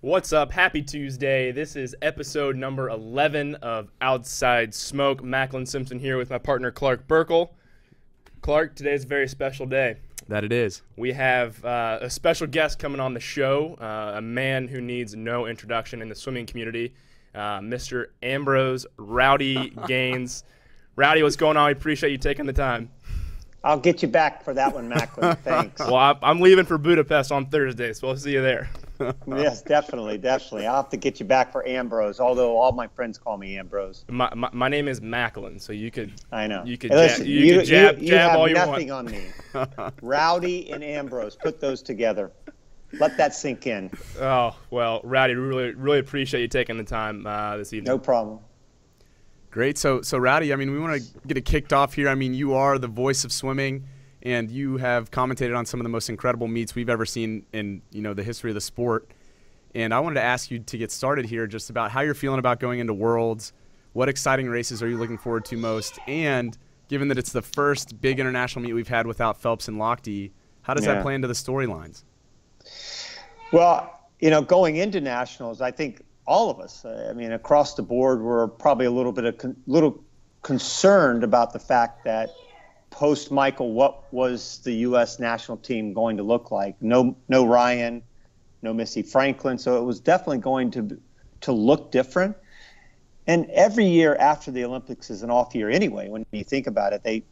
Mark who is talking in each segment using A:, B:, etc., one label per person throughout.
A: What's up? Happy Tuesday. This is episode number 11 of Outside Smoke. Macklin Simpson here with my partner Clark Burkle. Clark, today's a very special day.
B: That it is.
A: We have a special guest coming on the show, a man who needs no introduction in the swimming community, Mr. Ambrose Rowdy Gaines. Rowdy, what's going on? We appreciate you taking the time.
C: I'll get you back for that one, Macklin. Thanks.
A: Well, I'm leaving for Budapest on Thursday, so we'll see you there.
C: Yes, definitely. I'll have to get you back for Ambrose, although all my friends call me Ambrose.
A: My name is Macklin, so you could.
C: I know.
A: You could.
C: Hey, listen,
A: you jab all you want.
C: You have nothing on me. Rowdy and Ambrose, put those together. Let that sink in.
A: Oh well, Rowdy, really appreciate you taking the time this evening.
C: No problem.
B: Great. So Rowdy, I mean, we want to get it kicked off here. I mean, you are the voice of swimming, and you have commentated on some of the most incredible meets we've ever seen in the history of the sport. And I wanted to ask you to get started here just about how you're feeling about going into Worlds. What exciting races are you looking forward to most? And given that it's the first big international meet we've had without Phelps and Lochte, how does that play into the storylines?
C: Well, going into nationals, I think all of us, I mean, across the board, we're probably a little concerned about the fact that post-Michael, what was the U.S. national team going to look like? No Ryan, no Missy Franklin, so it was definitely going to look different. And every year after the Olympics is an off year anyway. When you think about it,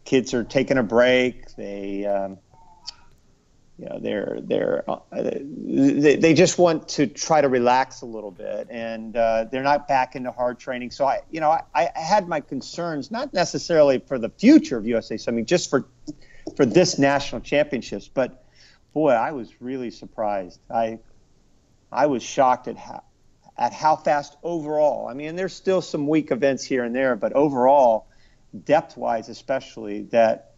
C: kids are taking a break. They just want to try to relax a little bit, and they're not back into hard training. So I had my concerns, not necessarily for the future of USA Swimming, just for this national championships. But boy, I was really surprised. I was shocked at how fast overall. I mean, there's still some weak events here and there, but overall, depth-wise, especially that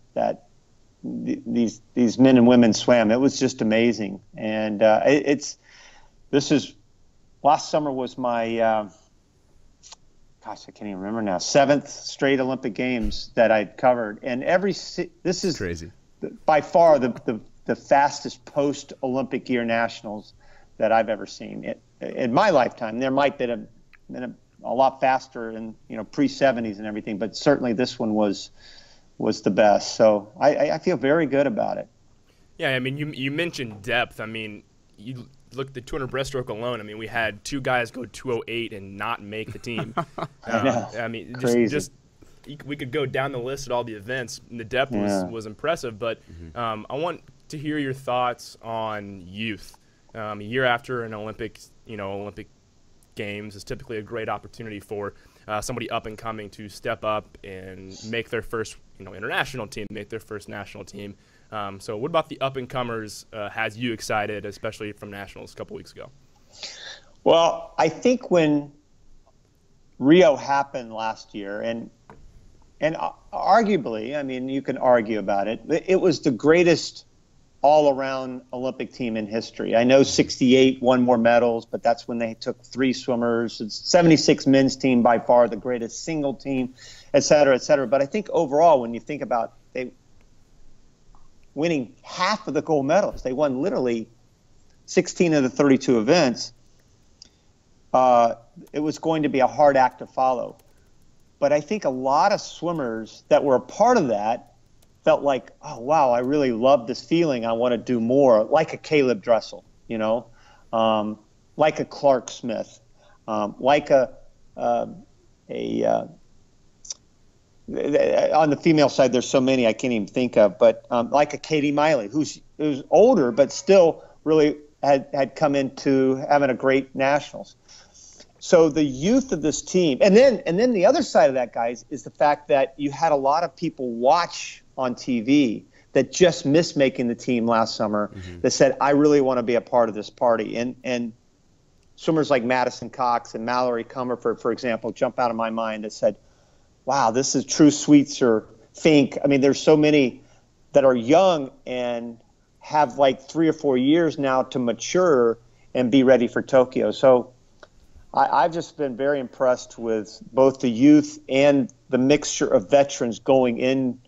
C: these men and women swam. It was just amazing. And last summer was my I can't even remember now, 7th straight Olympic Games that I'd covered. And this is crazy. By far the fastest post-Olympic year nationals that I've ever seen in my lifetime. There might have been a lot faster in pre-70s and everything, but certainly this one was the best. So I feel very good about it.
A: Yeah, I mean, you mentioned depth. I mean, you look at the 200 breaststroke alone. I mean, we had two guys go 208 and not make the team.
C: I know.
A: I mean,
C: crazy.
A: We could go down the list at all the events, and the depth was impressive. But I want to hear your thoughts on youth. A year after an Olympic Games is typically a great opportunity for somebody up and coming to step up and make their first international team, make their first national team. So what about the up and comers has you excited, especially from nationals a couple weeks ago?
C: Well, I think when Rio happened last year, and arguably, I mean, you can argue about it, it was the greatest all-around Olympic team in history. I know 68 won more medals, but that's when they took 3 swimmers. It's 76 men's team, by far the greatest single team, et cetera, et cetera. But I think overall, when you think about they winning half of the gold medals, they won literally 16 of the 32 events. It was going to be a hard act to follow. But I think a lot of swimmers that were a part of that felt like, oh, wow, I really love this feeling. I want to do more, like a Caleb Dressel, like a Clark Smith, like on the female side, there's so many I can't even think of, but like a Katie Miley, who's older, but still really had come into having a great nationals. So the youth of this team, and then the other side of that, guys, is the fact that you had a lot of people watch on TV that just missed making the team last summer that said, I really want to be a part of this party. And swimmers like Madison Cox and Mallory Comerford, for example, jump out of my mind that said, wow, this is True Sweets or Fink. I mean, there's so many that are young and have like 3 or 4 years now to mature and be ready for Tokyo. So I've just been very impressed with both the youth and the mixture of veterans going in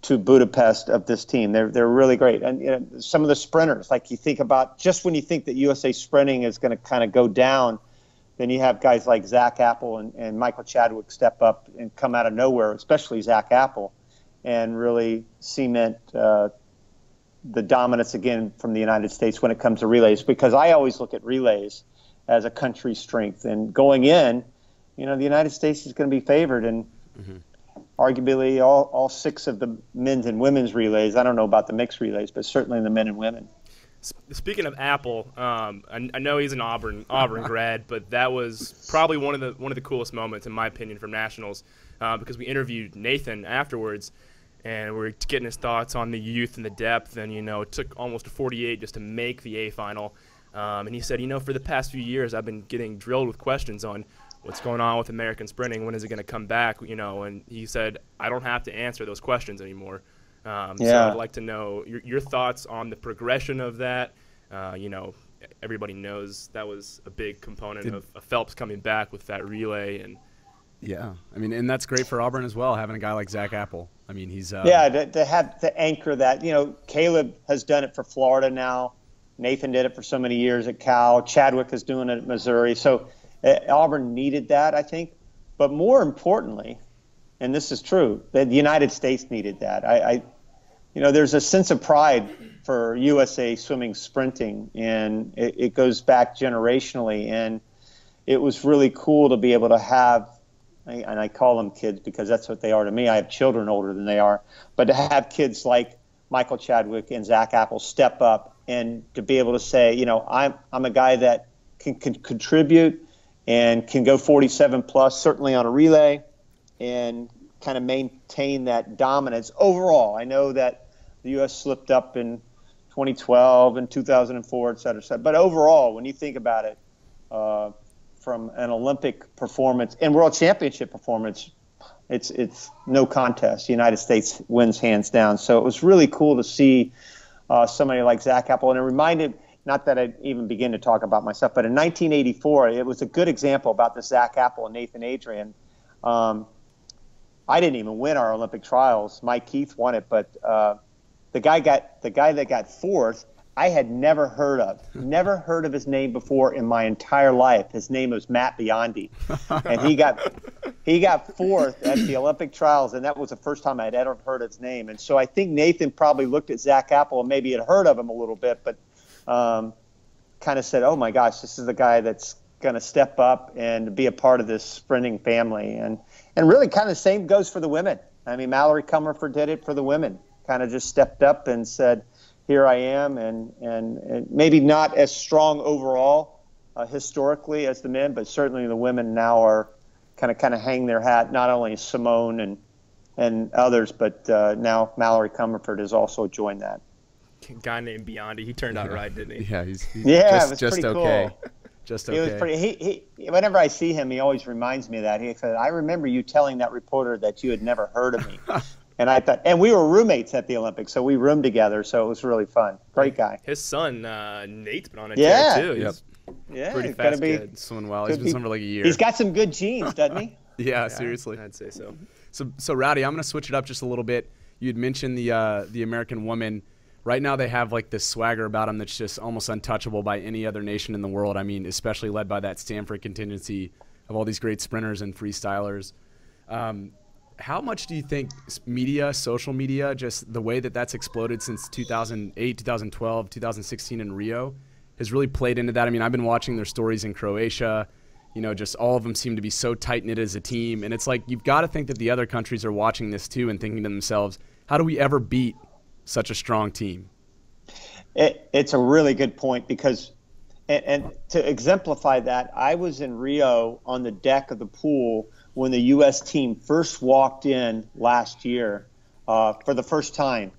C: to Budapest of this team. They're really great. And some of the sprinters, like you think about, just when you think that USA sprinting is going to kind of go down, then you have guys like Zach Apple and Michael Chadwick step up and come out of nowhere, especially Zach Apple, and really cement the dominance again from the United States when it comes to relays. Because I always look at relays as a country strength. And going in, the United States is going to be favored. And arguably all 6 of the men's and women's relays. I don't know about the mixed relays, but certainly the men and women.
A: Speaking of Apple, I know he's an Auburn grad, but that was probably one of the coolest moments, in my opinion, from Nationals, because we interviewed Nathan afterwards, and we were getting his thoughts on the youth and the depth. And it took almost a 48 just to make the A final. And he said, for the past few years, I've been getting drilled with questions on what's going on with American sprinting, when is it going to come back, and he said, I don't have to answer those questions anymore. So I'd like to know your thoughts on the progression of that. Everybody knows that was a big component of Phelps coming back with that relay. And
B: yeah, and that's great for Auburn as well, having a guy like Zach Apple. He's
C: to have to anchor that. Caleb has done it for Florida now. Nathan did it for so many years at Cal. Chadwick is doing it at Missouri. So Auburn needed that, I think. But more importantly, and this is true, that the United States needed that. There's a sense of pride for USA swimming sprinting, and it goes back generationally. And it was really cool to be able to have, and I call them kids because that's what they are to me. I have children older than they are. But to have kids like Michael Chadwick and Zach Apple step up and to be able to say, I'm a guy that can contribute and can go 47 plus, certainly on a relay, and kind of maintain that dominance overall. I know that the U.S. slipped up in 2012 and 2004, et cetera. But overall, when you think about it, from an Olympic performance and World Championship performance, it's no contest. The United States wins hands down. So it was really cool to see somebody like Zach Apple. And it reminded, not that I'd even begin to talk about myself, but in 1984, it was a good example about the Zach Apple and Nathan Adrian. I didn't even win our Olympic trials. Mike Keith won it, but the guy that got 4th, I had never heard of his name before in my entire life. His name was Matt Biondi, and he got 4th at the Olympic trials, and that was the first time I'd ever heard his name. And so I think Nathan probably looked at Zach Apple and maybe had heard of him a little bit, but kind of said, oh my gosh, this is the guy that's going to step up and be a part of this sprinting family. And really kind of the same goes for the women. Mallory Comerford did it for the women, kind of just stepped up and said, here I am, and maybe not as strong overall historically as the men, but certainly the women now are kind of hang their hat, not only Simone and others, but now Mallory Comerford has also joined that.
A: Guy named Biondi, he turned out right, didn't he?
B: Yeah, he's
C: it was
B: just
C: pretty
B: okay.
C: Cool.
B: Just okay.
C: It was pretty. He whenever I see him, he always reminds me of that. He said, "I remember you telling that reporter that you had never heard of me," and I thought, and we were roommates at the Olympics, so we roomed together, so it was really fun. Great guy.
A: His son Nate's been on a tear too.
B: Yep.
C: Yeah,
A: pretty
C: he's
A: fast
C: kid.
B: Swimming well. He's been swimming for like a year.
C: He's got some good genes, doesn't he?
B: Yeah, seriously.
A: I'd say so.
B: So Rowdy, I'm going to switch it up just a little bit. You had mentioned the American woman. Right now they have like this swagger about them that's just almost untouchable by any other nation in the world. Especially led by that Stanford contingency of all these great sprinters and freestylers. How much do you think media, social media, just the way that that's exploded since 2008, 2012, 2016 in Rio has really played into that? I've been watching their stories in Croatia. Just all of them seem to be so tight-knit as a team. And it's like you've got to think that the other countries are watching this too and thinking to themselves, how do we ever beat such a strong team?
C: It's a really good point because, and to exemplify that, I was in Rio on the deck of the pool when the U.S. team first walked in last year for the first time.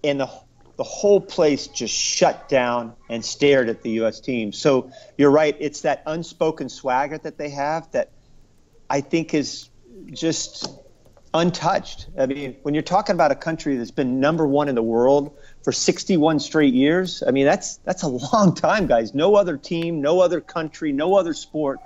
C: And the whole place just shut down and stared at the U.S. team. So you're right. It's that unspoken swagger that they have that I think is just untouched. When you're talking about a country that's been number one in the world for 61 straight years, that's a long time, guys. No other team, no other country, no other sport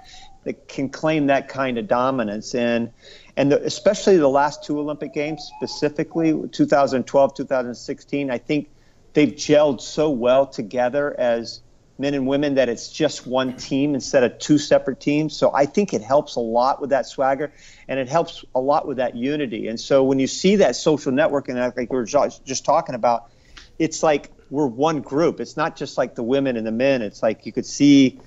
C: that can claim that kind of dominance. And And especially the last two Olympic Games, specifically 2012, 2016, I think they've gelled so well together as men and women that it's just one team instead of two separate teams. So I think it helps a lot with that swagger, and it helps a lot with that unity. And so when you see that social networking, like we were just talking about, it's like we're one group. It's not just like the women and the men. It's like you could see,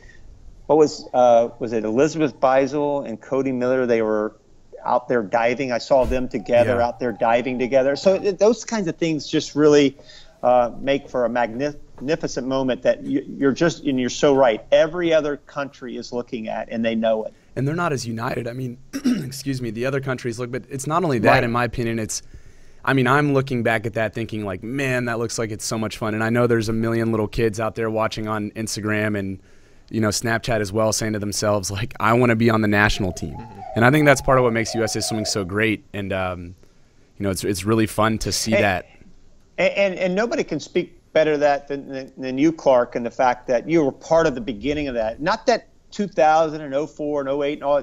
C: what was it Elizabeth Beisel and Cody Miller? They were out there diving. I saw them together out there diving together. So those kinds of things just really make for a magnificent moment that you're so right. Every other country is looking at, and they know it.
B: And they're not as united. I mean, excuse me, the other countries look, but it's not only that, in my opinion, I'm looking back at that thinking like, man, that looks like it's so much fun. And I know there's a million little kids out there watching on Instagram and, Snapchat as well, saying to themselves, like, I want to be on the national team. And I think that's part of what makes USA Swimming so great. And, it's really fun to see that.
C: And nobody can speak better that than you, Clark, and the fact that you were part of the beginning of that. Not that 2000 and 04 and 08 and all,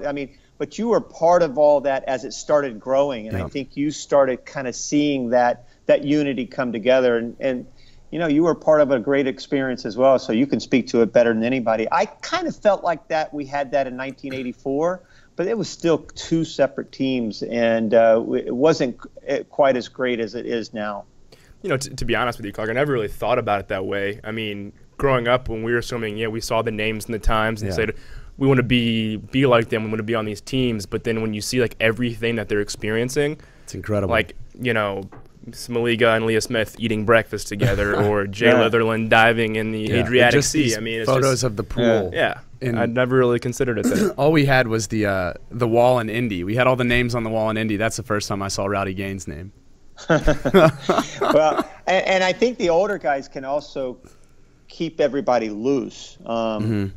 C: but you were part of all that as it started growing. And I think you started kind of seeing that unity come together. And you were part of a great experience as well, so you can speak to it better than anybody. I kind of felt like that we had that in 1984, but it was still two separate teams, and it wasn't quite as great as it is now.
A: To be honest with you, Clark, I never really thought about it that way. I mean, growing up when we were swimming, we saw the names in the times and said, we want to be like them, we want to be on these teams. But then when you see like everything that they're experiencing,
B: it's incredible.
A: Like, Smaliga and Leah Smith eating breakfast together, or Jay Litherland diving in the Adriatic Sea. It's
B: photos of the pool.
A: And I'd never really considered it that.
B: All we had was the wall in Indy. We had all the names on the wall in Indy. That's the first time I saw Rowdy Gaines' name.
C: Well, and I think the older guys can also keep everybody loose. When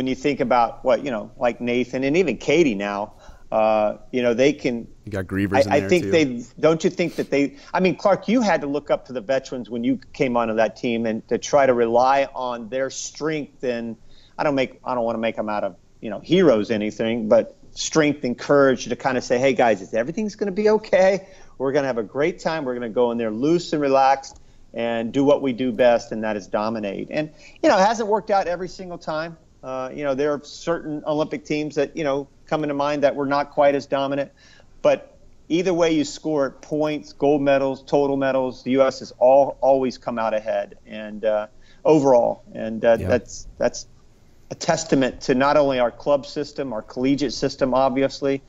C: you think about like Nathan and even Katie now, they can.
B: You got Grievers in there
C: I think
B: too.
C: Don't you think that they? I mean, Clark, you had to look up to the veterans when you came onto that team and to try to rely on their strength. And I don't want to make them out of heroes anything, but strength and courage to kind of say, hey guys, everything's going to be okay. We're going to have a great time. We're going to go in there loose and relaxed and do what we do best, and that is dominate. And it hasn't worked out every single time. There are certain Olympic teams that come into mind that were not quite as dominant. But either way you score it, points, gold medals, total medals, the U.S. has always come out ahead and overall. And that's a testament to not only our club system, our collegiate system, obviously,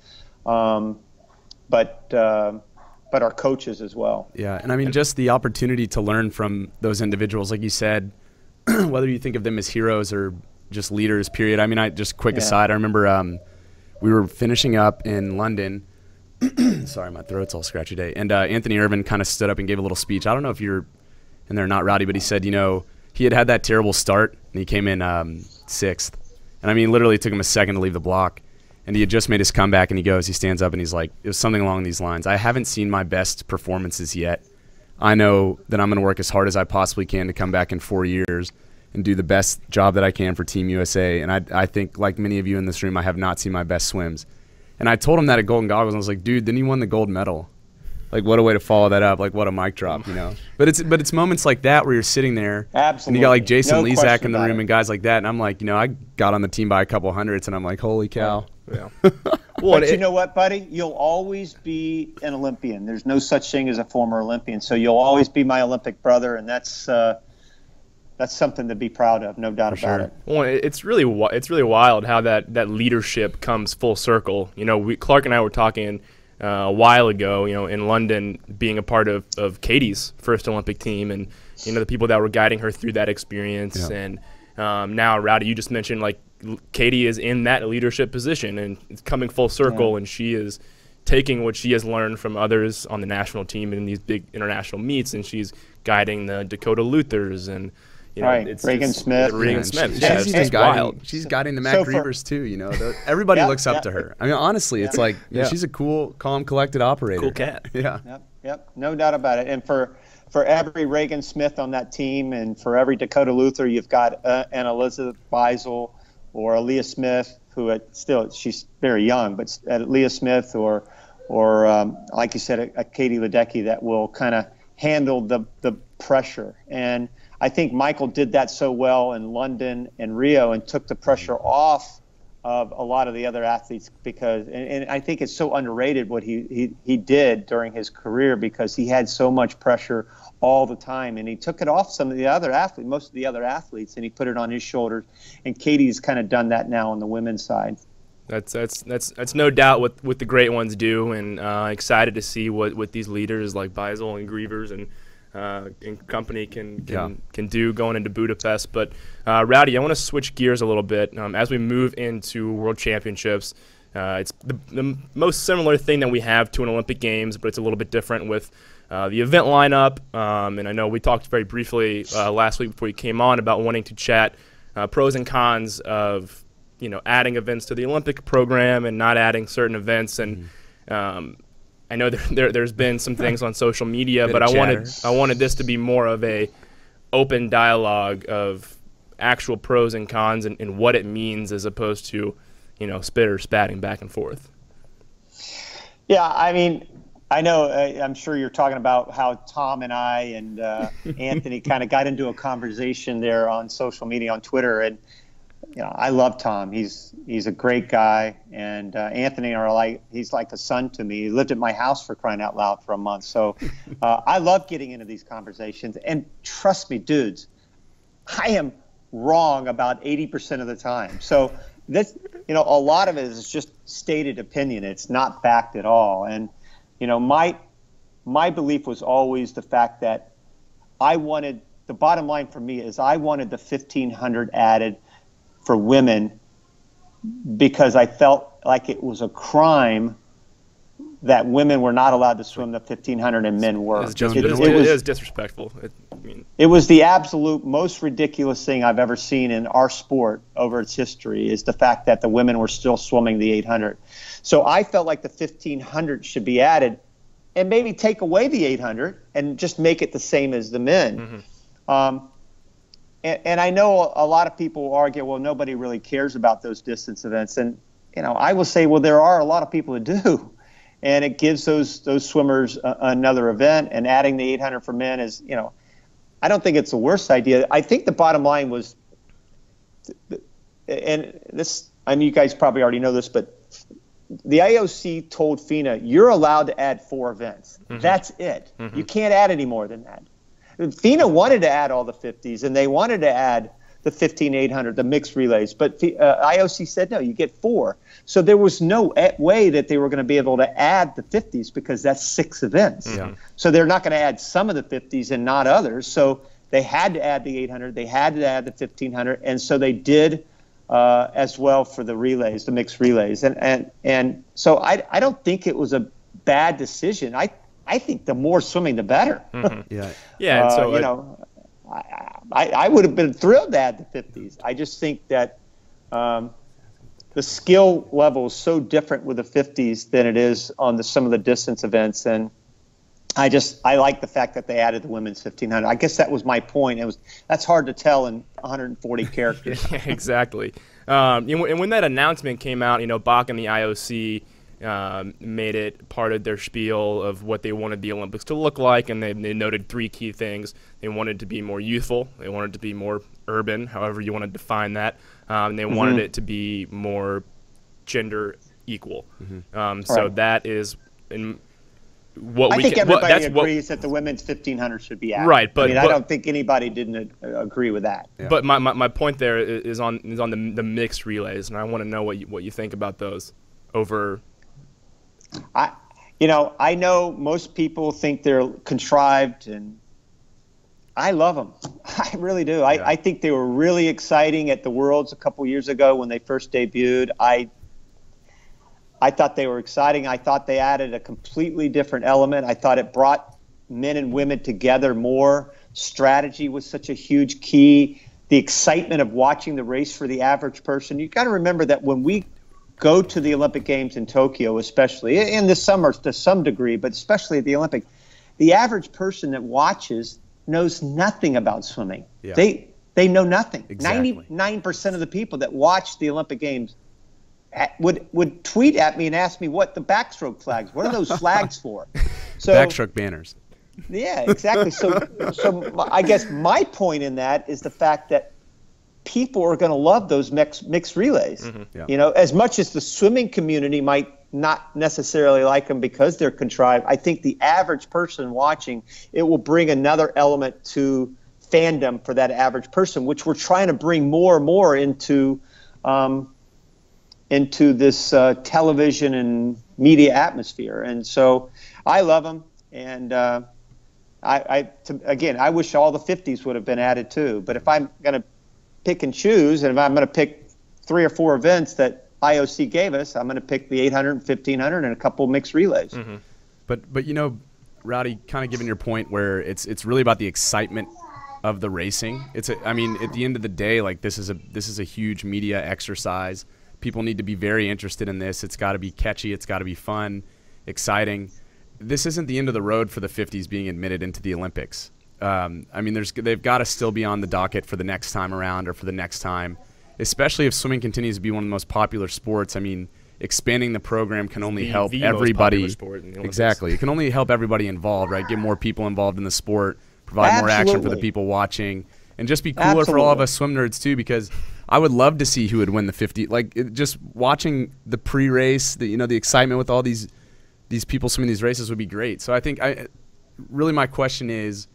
C: but our coaches as well.
B: Yeah, and just the opportunity to learn from those individuals, like you said, whether you think of them as heroes or just leaders, period. Quick aside, I remember we were finishing up in London. Sorry, my throat's all scratchy today. And Anthony Irvin kind of stood up and gave a little speech. I don't know if you're in there or not, Rowdy, but he said, he had that terrible start, and he came in sixth. And literally it took him a second to leave the block. And he had just made his comeback, and he stands up, and he's like, it was something along these lines. I haven't seen my best performances yet. I know that I'm going to work as hard as I possibly can to come back in 4 years and do the best job that I can for Team USA. And I think, like many of you in this room, I have not seen my best swims. And I told him that at Golden Goggles, and I was like, dude, then he won the gold medal. Like, what a way to follow that up. Like, what a mic drop, But it's moments like that where you're sitting there.
C: Absolutely.
B: And you got, like, Jason Lezak in the room and guys like that. And I'm like, I got on the team by a couple hundreds, and I'm like, holy cow.
A: Yeah.
C: But you know what, buddy? You'll always be an Olympian. There's no such thing as a former Olympian. So you'll always be my Olympic brother, and that's something to be proud of, no doubt about it.
A: Well, it's really wild how that leadership comes full circle. Clark and I were talking a while ago, in London, being a part of Katie's first Olympic team, and the people that were guiding her through that experience. Yeah. And now, Rowdy, you just mentioned like Katie is in that leadership position, and it's coming full circle, and she is taking what she has learned from others on the national team in these big international meets, and she's guiding the Dakota Luthers and.
C: It's
A: Reagan
C: Smith.
B: She's wild. She's guiding the Matt Grievers too. Everybody looks up to her. Honestly, it's like she's a cool, calm, collected operator.
A: Cool cat.
B: Yeah.
C: Yep. No doubt about it. And for every Reagan Smith on that team, and for every Dakota Luther, you've got an Elizabeth Beisel or a Leah Smith, who she's very young, but Leah Smith or like you said, a Katie Ledecky that will kind of handle the pressure. And I think Michael did that so well in London and Rio and took the pressure off of a lot of the other athletes, because and I think it's so underrated what he did during his career, because he had so much pressure all the time, and he took it off some of the other athletes, most of the other athletes, and he put it on his shoulders. And Katie's kind of done that now on the women's side.
A: That's no doubt what the great ones do, and excited to see what these leaders like Beisel and Grievers and company can do going into Budapest. But Rowdy, I want to switch gears a little bit as we move into World Championships. It's the most similar thing that we have to an Olympic Games, but it's a little bit different with the event lineup. And I know we talked very briefly last week before you came on about wanting to chat pros and cons of adding events to the Olympic program and not adding certain events. And I know there's been some things on social media, but I wanted this to be more of a open dialogue of actual pros and cons and what it means, as opposed to spatting back and forth.
C: Yeah, I mean, I know, I'm sure you're talking about how Tom and I and Anthony kind of got into a conversation there on social media, on Twitter. And I love Tom. He's a great guy, and Anthony he's like a son to me. He lived at my house, for crying out loud, for a month. So I love getting into these conversations. And trust me, dudes, I am wrong about 80% of the time. So this, a lot of it is just stated opinion. It's not fact at all. And my belief was always the fact that the bottom line for me is I wanted the 1,500 added for women, because I felt like it was a crime that women were not allowed to swim the 1,500 and men were.
A: It is disrespectful.
C: It was the absolute most ridiculous thing I've ever seen in our sport over its history, is the fact that the women were still swimming the 800. So I felt like the 1,500 should be added, and maybe take away the 800 and just make it the same as the men. Mm-hmm. And I know a lot of people will argue, well, nobody really cares about those distance events. And, I will say, well, there are a lot of people who do. And it gives those swimmers another event. And adding the 800 for men is, I don't think it's the worst idea. I think the bottom line was, and this, I mean, you guys probably already know this, but the IOC told FINA, you're allowed to add 4 events. Mm-hmm. That's it. Mm-hmm. You can't add any more than that. FINA wanted to add all the 50s, and they wanted to add the 15-800, the mixed relays. But IOC said, no, you get 4. So there was no way that they were going to be able to add the 50s, because that's 6 events. Yeah. So they're not going to add some of the 50s and not others. So they had to add the 800. They had to add the 1500. And so they did as well for the relays, the mixed relays. And so I don't think it was a bad decision. I think the more swimming, the better. Mm-hmm.
A: Yeah. So
C: I would have been thrilled to add the 50s. I just think that the skill level is so different with the 50s than it is on some of the distance events, and I like the fact that they added the women's 1500. I guess that was my point. That's hard to tell in 140 characters.
A: Yeah, exactly. And when that announcement came out, Bach and the IOC made it part of their spiel of what they wanted the Olympics to look like, and they noted 3 key things. They wanted to be more youthful, they wanted to be more urban, however you want to define that, and they wanted it to be more gender equal. Mm-hmm. So that is
C: I think everybody agrees that the women's 1500 should be added.
A: Right, but
C: I don't think anybody didn't agree with that.
A: Yeah. But my point there is on the mixed relays, and I want to know what you think about those over.
C: I know most people think they're contrived, and I love them. I really do. Yeah. I think they were really exciting at the Worlds a couple years ago when they first debuted. I thought they were exciting. I thought they added a completely different element. I thought it brought men and women together more. Strategy was such a huge key. The excitement of watching the race for the average person. You got to remember that when we go to the Olympic Games in Tokyo, especially in the summer to some degree, but especially at the Olympic, the average person that watches knows nothing about swimming. Yeah. They know nothing. Exactly. 99% of the people that watch the Olympic Games would tweet at me and ask me what the backstroke flags. What are those flags for? So
B: backstroke banners.
C: Yeah, exactly. So I guess my point in that is the fact that people are going to love those mixed relays.
A: Mm-hmm.
B: Yeah.
C: You know, as much as the swimming community might not necessarily like them because they're contrived, I think the average person watching, it will bring another element to fandom for that average person, which we're trying to bring more and more into this television and media atmosphere. And so I love them. And again, I wish all the 50s would have been added too. But if I'm going to pick and choose, and if I'm going to pick 3 or 4 events that IOC gave us, I'm going to pick the 800, 1500, and a couple mixed relays.
A: Mm-hmm.
B: But you know, Rowdy, kind of given your point where it's really about the excitement of the racing. I mean, at the end of the day, like this is a huge media exercise. People need to be very interested in this. It's got to be catchy. It's got to be fun, exciting. This isn't the end of the road for the 50s being admitted into the Olympics. I mean, they've got to still be on the docket for the next time around or for the next time, especially if swimming continues to be one of the most popular sports. I mean, expanding the program can only help everybody.
A: Most popular sport in the Olympics.
B: Exactly. It can only help everybody involved, right? Get more people involved in the sport, provide more action for the people watching, and just be cooler for all of us swim nerds too, because I would love to see who would win the 50. Like just watching the pre-race, the excitement with all these people swimming these races would be great. So I think really my question is,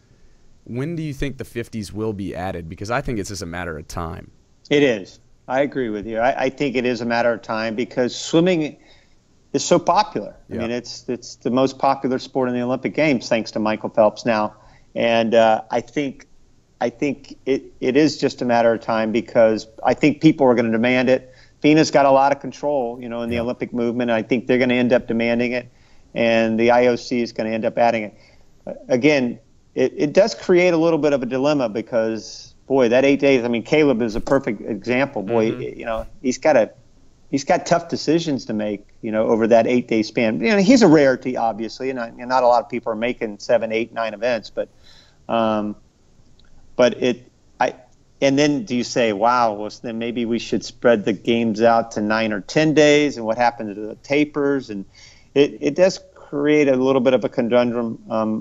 B: when do you think the 50s will be added? Because I think it's just a matter of time.
C: It is. I agree with you. I think it is a matter of time because swimming is so popular. Yeah. I mean, it's the most popular sport in the Olympic Games, thanks to Michael Phelps now. And I think it is just a matter of time because I think people are going to demand it. FINA's got a lot of control, in the Olympic movement. I think they're going to end up demanding it, and the IOC is going to end up adding it. Again, it does create a little bit of a dilemma because, boy, that 8 days. I mean, Caleb is a perfect example. Boy, he's got tough decisions to make, over that 8 day span. He's a rarity, obviously, and not a lot of people are making 7, 8, 9 events, but and then do you say, wow, well, then maybe we should spread the games out to 9 or 10 days, and what happened to the tapers? And it does create a little bit of a conundrum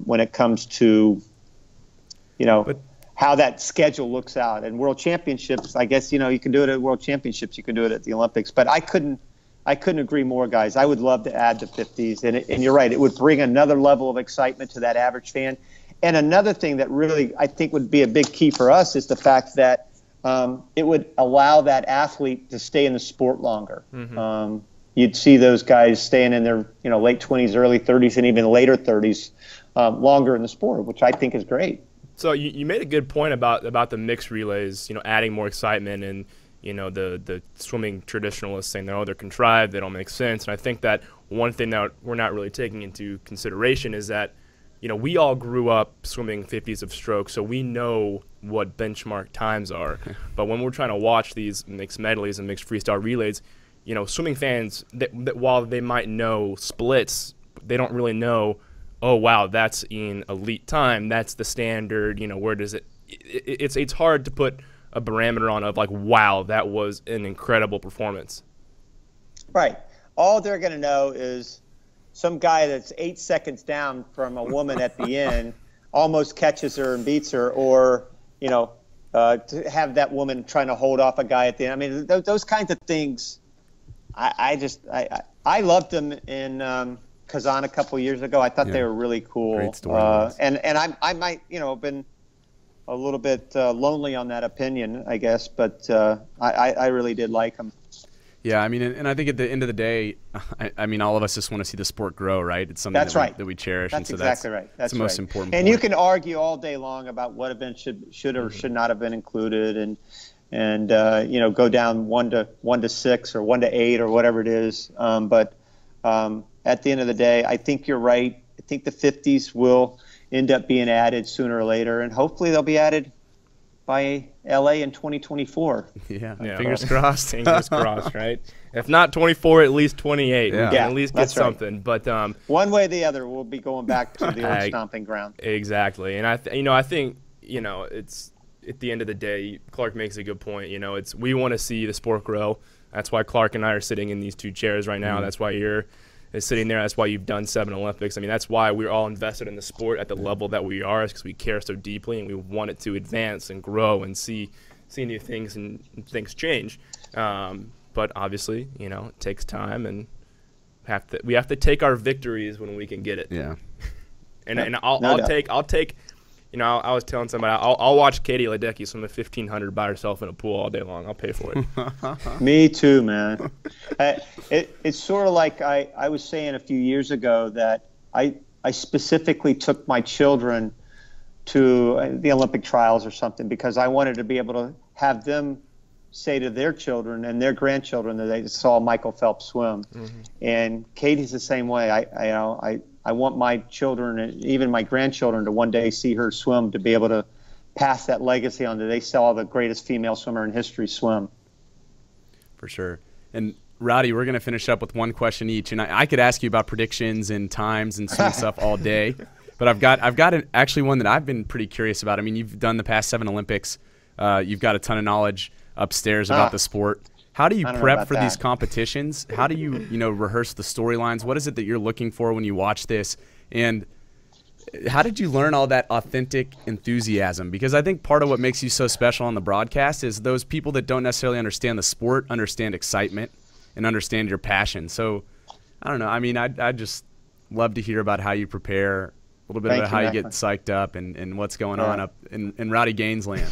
C: when it comes to, how that schedule looks out. And World Championships, I guess, you can do it at World Championships, you can do it at the Olympics, but I couldn't agree more, guys. I would love to add the 50s, and you're right, it would bring another level of excitement to that average fan. And another thing that really I think would be a big key for us is the fact that it would allow that athlete to stay in the sport longer. Mm-hmm. You'd see those guys staying in their late 20s, early 30s, and even later 30s longer in the sport, which I think is great.
A: So you made a good point about the mixed relays, adding more excitement, and the swimming traditionalists saying they're contrived, they don't make sense. And I think that one thing that we're not really taking into consideration is that we all grew up swimming 50s of stroke, so we know what benchmark times are. But when we're trying to watch these mixed medleys and mixed freestyle relays, swimming fans, that while they might know splits, they don't really know, oh, wow, that's in elite time. That's the standard. Where does it? It's hard to put a parameter on of like, wow, that was an incredible performance.
C: Right. All they're going to know is some guy that's 8 seconds down from a woman at the end almost catches her and beats her, or to have that woman trying to hold off a guy at the end. I mean, those kinds of things. I loved them in Kazan a couple years ago. I thought they were really cool.
B: Great story.
C: And I might have been a little bit lonely on that opinion, I guess, but I really did like them.
B: Yeah, I mean, and I think at the end of the day, I mean, all of us just want to see the sport grow, right? It's something that we cherish.
C: That's
B: and so
C: exactly right. That's
B: the most important
C: And
B: point.
C: you can argue all day long about what events should or should not have been included, and go down 1 to 6 or 1 to 8 or whatever it is. But at the end of the day, I think you're right. I think the 50s will end up being added sooner or later, and hopefully they'll be added by LA in 2024.
B: Yeah, fingers crossed.
A: Fingers crossed, right? If not 24, at least 28.
B: Yeah.
A: We can at least get something. Right. But
C: one way or the other, we'll be going back to the old stomping ground.
A: Exactly. And I think it's at the end of the day, Clark makes a good point. We want to see the sport grow. That's why Clark and I are sitting in these 2 chairs right now. That's why you're sitting there. That's why you've done 7 Olympics. I mean, that's why we're all invested in the sport at the level that we are, because we care so deeply and we want it to advance and grow and see new things and things change. But obviously, you know, it takes time, and we have to take our victories when we can get it.
B: Yeah.
A: And I'll take. You know, I was telling somebody, I'll watch Katie Ledecky swim a 1,500 by herself in a pool all day long. I'll pay for it.
C: Me too, man. It's sort of like I was saying a few years ago that I specifically took my children to the Olympic trials or something because I wanted to be able to have them say to their children and their grandchildren that they saw Michael Phelps swim. And Katie's the same way. I want my children and even my grandchildren to one day see her swim, to be able to pass that legacy on, that they saw the greatest female swimmer in history swim.
B: For sure. And Rowdy, we're going to finish up with one question each. And I could ask you about predictions and times and swim stuff all day. But I've got actually one that I've been pretty curious about. I mean, you've done the past 7 Olympics. You've got a ton of knowledge upstairs about the sport. How do you prep for these competitions? How do you, rehearse the storylines? What is it that you're looking for when you watch this? And how did you learn all that authentic enthusiasm? Because I think part of what makes you so special on the broadcast is those people that don't necessarily understand the sport understand excitement and understand your passion. So, I don't know. I mean, I'd just love to hear about how you prepare, a little bit about how you get psyched up and what's going on up in Rowdy Gaines land.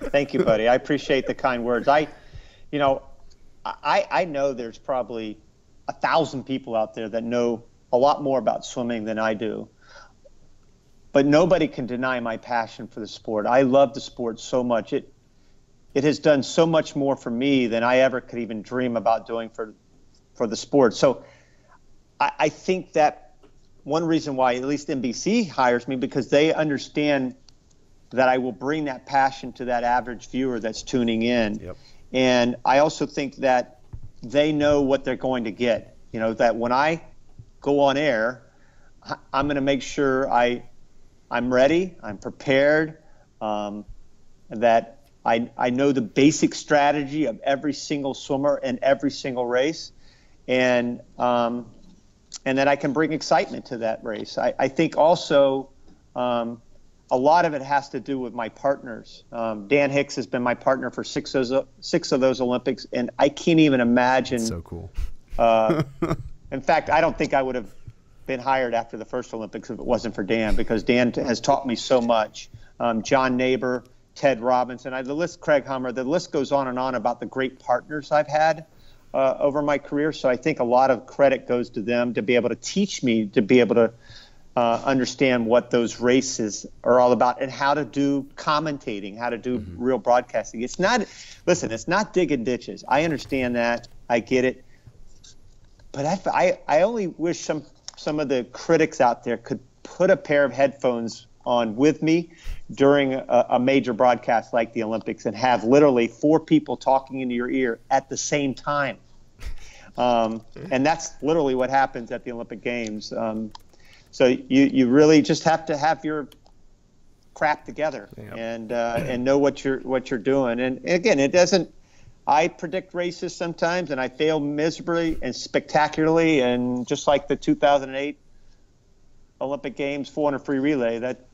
C: Thank you, buddy. I appreciate the kind words. I know there's probably 1,000 people out there that know a lot more about swimming than I do. But nobody can deny my passion for the sport. I love the sport so much. It has done so much more for me than I ever could even dream about doing for the sport. So I think that one reason why at least NBC hires me, because they understand that I will bring that passion to that average viewer that's tuning in. Yep. And I also think that they know what they're going to get. That when I go on air, I'm going to make sure I'm ready, I'm prepared, that I know the basic strategy of every single swimmer and every single race, and that I can bring excitement to that race. I think also a lot of it has to do with my partners. Dan Hicks has been my partner for 6 of those Olympics, and I can't even imagine.
B: That's so cool.
C: In fact, I don't think I would have been hired after the first Olympics if it wasn't for Dan, because Dan has taught me so much. John Neighbor, Ted Robinson, Craig Hummer, the list goes on and on about the great partners I've had over my career. So I think a lot of credit goes to them to be able to teach me to be able to understand what those races are all about and how to do commentating, how to do real broadcasting. It's not digging ditches. I understand that. I get it. But I only wish some of the critics out there could put a pair of headphones on with me during a major broadcast like the Olympics and have literally 4 people talking into your ear at the same time. And that's literally what happens at the Olympic Games. So you really just have to have your crap together and know what you're doing. And again, it doesn't. I predict races sometimes, and I fail miserably and spectacularly. And just like the 2008 Olympic Games 400 free relay, that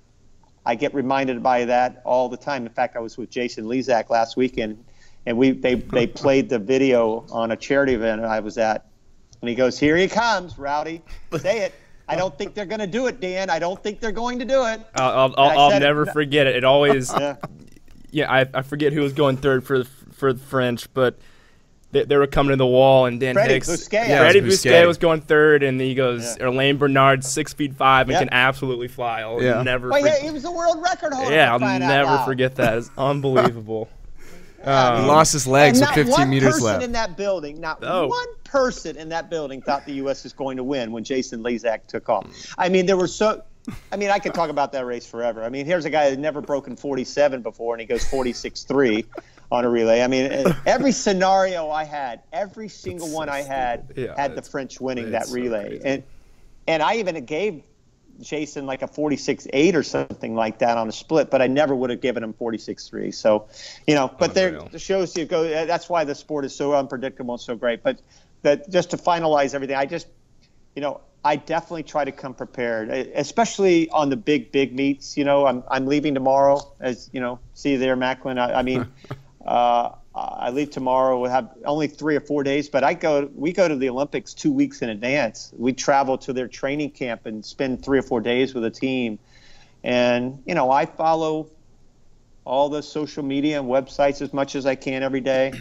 C: I get reminded by that all the time. In fact, I was with Jason Lezak last weekend, and they played the video on a charity event I was at, and he goes, "Here he comes, Rowdy. Say it." I don't think they're going to do it, Dan. I don't think they're going to do it.
A: I'll never forget it. It always, I forget who was going third for the French, but they were coming to the wall, and Dan Hicks, Freddie Bousquet was going third, and he goes, Elaine Bernard, 6'5" and can absolutely fly. I'll never.
C: He was a world record holder.
A: Yeah, I'll never forget that. It's unbelievable.
B: He lost his legs with 15 meters left.
C: In that building, one person in that building thought the U.S. was going to win when Jason Lezak took off. I mean, I could talk about that race forever. I mean, here's a guy that never broken 47 before, and he goes 46.3 on a relay. I mean, every scenario I had, every single one I had the French winning that relay. And I even gave Jason like a 46.8 or something like that on a split, but I never would have given him 46.3. So, but the shows you go. That's why the sport is so unpredictable and so great. But that just to finalize everything, I definitely try to come prepared, especially on the big meets. I'm leaving tomorrow, as see you there, Macklin. I leave tomorrow. We'll have only 3 or 4 days, but we go to the Olympics 2 weeks in advance. We travel to their training camp and spend 3 or 4 days with a team. And, I follow all the social media and websites as much as I can every day.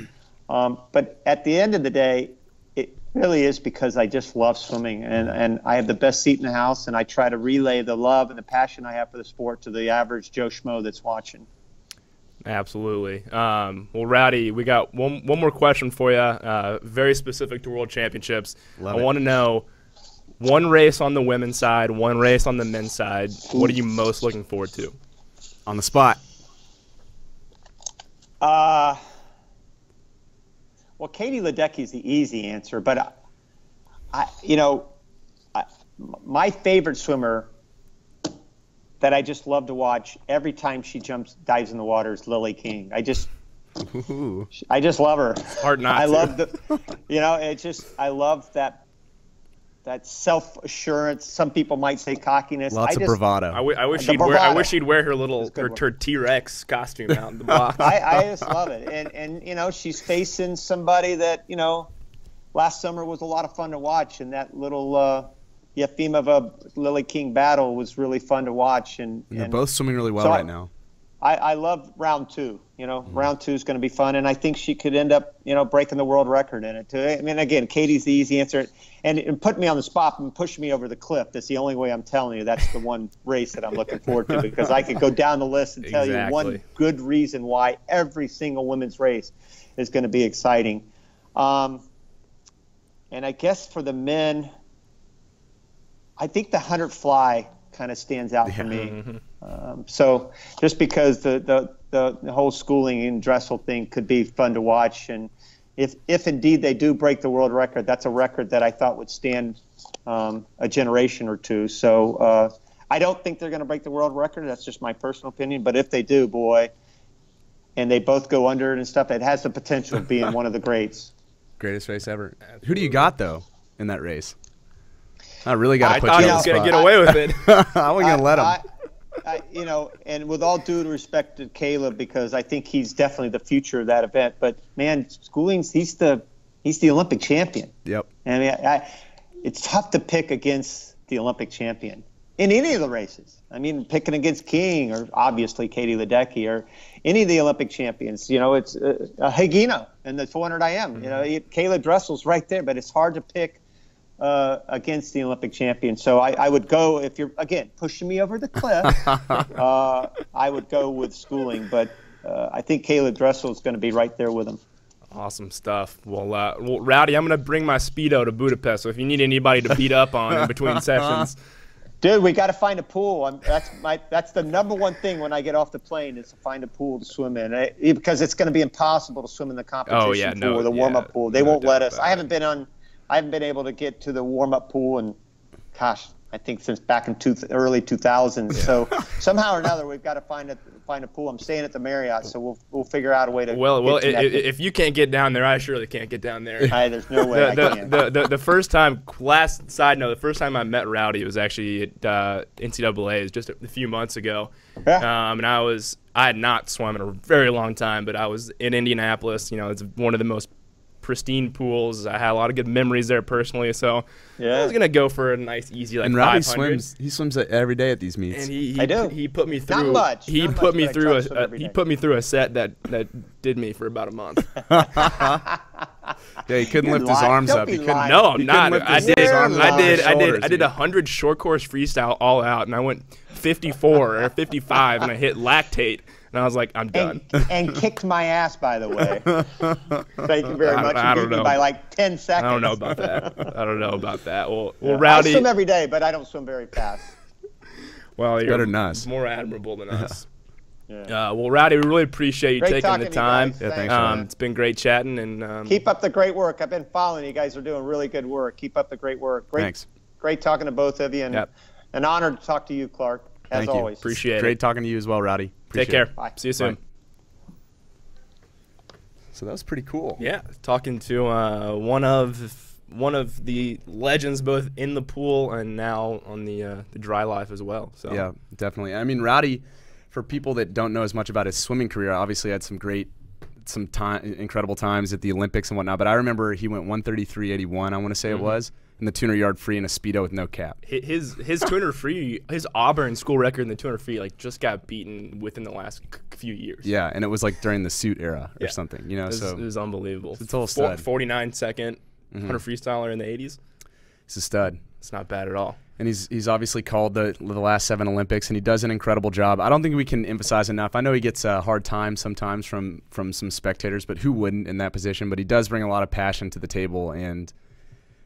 C: But at the end of the day, it really is because I just love swimming, and I have the best seat in the house, and I try to relay the love and the passion I have for the sport to the average Joe Schmo that's watching.
A: Absolutely. Well, Rowdy, we got one more question for you, very specific to World Championships. I want to know one race on the women's side, one race on the men's side. What are you most looking forward to?
B: On the spot.
C: Well, Katie Ledecky is the easy answer, but my favorite swimmer that I just love to watch every time she dives in the water is Lily King. I just love her.
A: It's hard not
C: I
A: to.
C: love I love that self-assurance. Some people might say cockiness.
B: Lots of bravado.
A: I wish she'd wear her T-Rex costume out in the box.
C: I just love it. And she's facing somebody that, last summer was a lot of fun to watch, and that little Yefimova Lily King battle was really fun to watch. And
B: they're both swimming really well right now.
C: I love round 2. Round 2 is going to be fun, and I think she could end up, breaking the world record in it too. I mean, again, Katie's the easy answer, and put me on the spot and push me over the cliff. That's the only way I'm telling you. That's the one race that I'm looking forward to, because I could go down the list and tell you one good reason why every single women's race is going to be exciting. And I guess for the men, I think the 100 fly kind of stands out for me. So just because the whole schooling and Dressel thing could be fun to watch, and if indeed they do break the world record, that's a record that I thought would stand a generation or two. So I don't think they're going to break the world record. That's just my personal opinion. But if they do, boy, and they both go under it and stuff, it has the potential of being one of the greats.
B: Greatest race ever. Who do you got, though, in that race? I really got to put you
A: on the spot. I thought he
B: was
A: going to get away with it.
B: I wasn't going to let him.
C: And with all due respect to Caleb, because I think he's definitely the future of that event. But man, Schooling's he's the Olympic champion.
B: Yep.
C: I mean, it's tough to pick against the Olympic champion in any of the races. I mean, picking against King or obviously Katie Ledecky or any of the Olympic champions. It's Higino and the 400 IM. Caleb Dressel's right there, but it's hard to pick against the Olympic champion. So I would go, if you're, again, pushing me over the cliff, I would go with Schooling. But I think Caleb Dressel is going to be right there with him.
A: Awesome stuff. Well, Rowdy, I'm going to bring my Speedo to Budapest. So if you need anybody to beat up on in between sessions.
C: Dude, we got to find a pool. That's the number one thing when I get off the plane is to find a pool to swim in, because it's going to be impossible to swim in the competition pool or the warm-up pool. They won't let us. I haven't been able to get to the warm-up pool, and gosh, I think since back in early 2000s. So somehow or another, we've got to find a pool. I'm staying at the Marriott, so we'll figure out a way to.
A: Well, if you can't get down there, I surely can't get down there.
C: There's no way I can.
A: The first time, last side note, the first time I met Rowdy was actually at NCAA's just a few months ago.
C: Yeah.
A: And I had not swum in a very long time, but I was in Indianapolis. It's one of the most pristine pools. I had a lot of good memories there personally, so I was gonna go for a nice, easy and
B: Rowdy
A: 500.
B: swims every day at these meets.
A: And he put me through.
C: Not much.
A: He put me through a set that did me for about a month.
B: Yeah, he couldn't lift his arms up. He couldn't.
A: No, I'm not. I did
B: 100
A: 100 short course freestyle all out, and I went 54 or 55, and I hit lactate. And I was like, I'm done.
C: And kicked my ass, by the way. Thank you very much.
A: I don't know.
C: By like 10 seconds.
A: I don't know about that. Well, Rowdy.
C: I swim every day, but I don't swim very fast.
A: Well, you're
B: better than us.
A: More admirable than us. Yeah. Well, Rowdy, we really appreciate you taking the time.
C: Yeah, thanks,
A: it's been great chatting. And
C: keep up the great work. I've been following you guys. Are doing really good work. Keep up the great work.
B: Thanks.
C: Great talking to both of you. And An honor to talk to you, Clark, as
B: Thank you.
C: always.
A: Appreciate it.
B: Great talking to you as well, Rowdy.
A: Take care.
C: Bye.
A: See you soon.
B: Bye. So that was pretty cool.
A: Yeah, talking to one of the legends, both in the pool and now on the dry life as well. So
B: Yeah, definitely. I mean, Rowdy, for people that don't know as much about his swimming career, obviously had some incredible times at the Olympics and whatnot. But I remember he went 133.81, I want to say it was, in the 200-yard free in a Speedo with no cap.
A: His 200 free, his Auburn school record in the 200 free, like, just got beaten within the last few years.
B: Yeah, and it was like during the suit era or something, you know.
A: It was unbelievable.
B: It's a total stud.
A: 49-second 100 freestyler in the 80s.
B: He's a stud.
A: It's not bad at all.
B: And he's obviously called the last 7 Olympics, and he does an incredible job. I don't think we can emphasize enough. I know he gets a hard time sometimes from some spectators, but who wouldn't in that position? But he does bring a lot of passion to the table, and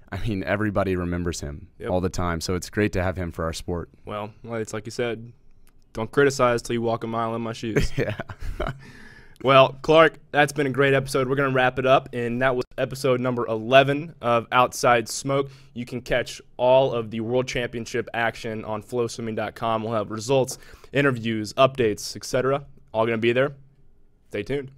B: I mean, everybody remembers him all the time. So it's great to have him for our sport.
A: Well, it's like you said, don't criticize till you walk a mile in my shoes.
B: Yeah.
A: Well, Clark, that's been a great episode. We're going to wrap it up, and that was episode number 11 of Outside Smoke. You can catch all of the World Championship action on FloSwimming.com. We'll have results, interviews, updates, etc. All going to be there. Stay tuned.